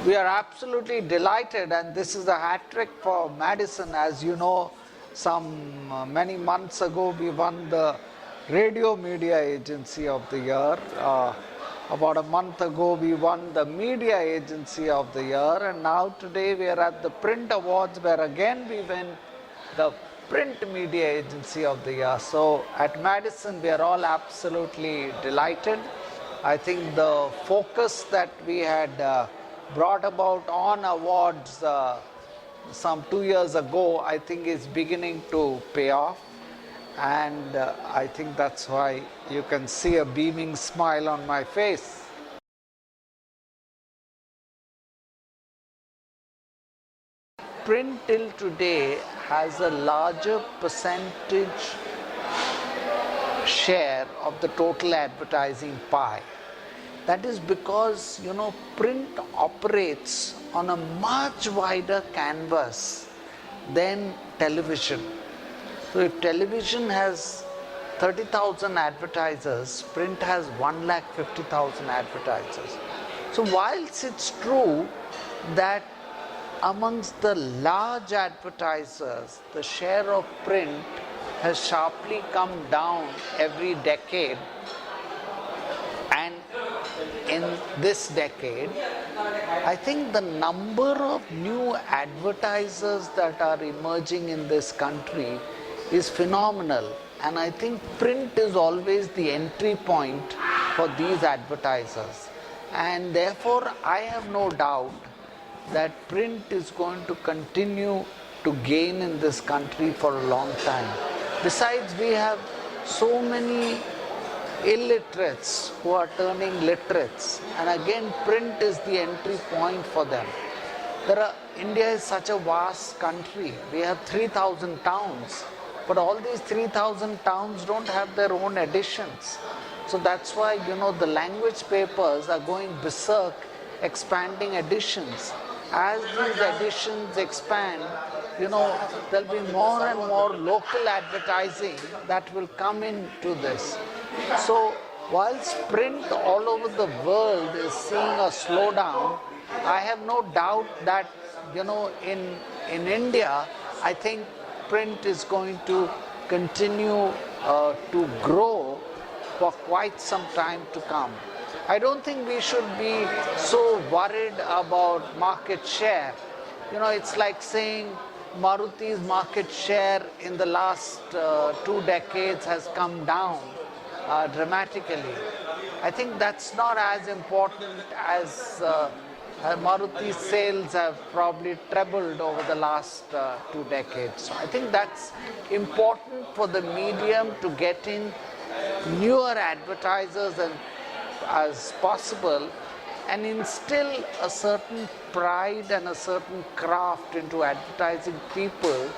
We are absolutely delighted, and this is a hat trick for Madison. As you know, many months ago, we won the Radio Media Agency of the Year. About a month ago, we won the Media Agency of the Year, and now today we are at the Print Awards, where again we win the Print Media Agency of the Year. So at Madison, we are all absolutely delighted. I think the focus that we had brought about on awards some 2 years ago, I think is beginning to pay off. And I think that's why you can see a beaming smile on my face. Print till today has a larger percentage share of the total advertising pie. That is because, print operates on a much wider canvas than television. So if television has 30,000 advertisers, print has 150,000 advertisers. So whilst it's true that amongst the large advertisers, the share of print has sharply come down every decade, and in this decade, I think the number of new advertisers that are emerging in this country is phenomenal, and I think print is always the entry point for these advertisers, and therefore I have no doubt that print is going to continue to gain in this country for a long time. Besides, we have so many illiterates who are turning literates, and again print is the entry point for them. India is such a vast country. We have 3,000 towns, but all these 3,000 towns don't have their own editions. So that's why the language papers are going berserk, expanding editions. As these editions expand, there'll be more and more local advertising that will come into this. So whilst print all over the world is seeing a slowdown, I have no doubt that in India, I think print is going to continue to grow for quite some time to come. I don't think we should be so worried about market share. It's like saying Maruti's market share in the last 2 decades has come down dramatically. I think that's not as important as Maruti's sales have probably trebled over the last 2 decades. So I think that's important for the medium to get in newer advertisers as possible, and instill a certain pride and a certain craft into advertising people,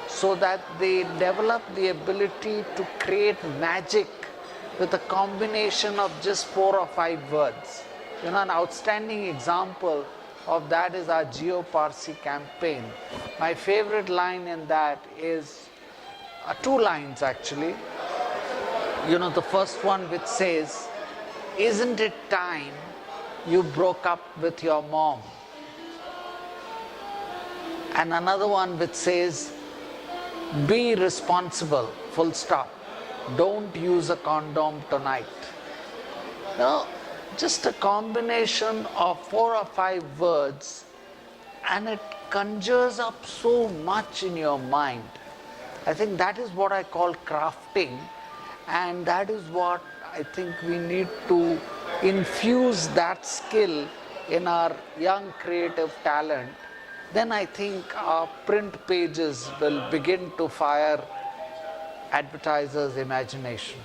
so that they develop the ability to create magic with a combination of just 4 or 5 words. An outstanding example of that is our Jio Parsi campaign. My favorite line in that is 2 lines actually. The first one which says, "Isn't it time you broke up with your mom?" And another one which says, "Be responsible, full stop. Don't use a condom tonight." Just a combination of 4 or 5 words, and it conjures up so much in your mind. I think that is what I call crafting, and that is what I think we need to infuse that skill in our young creative talent. Then I think our print pages will begin to fire advertisers' imagination.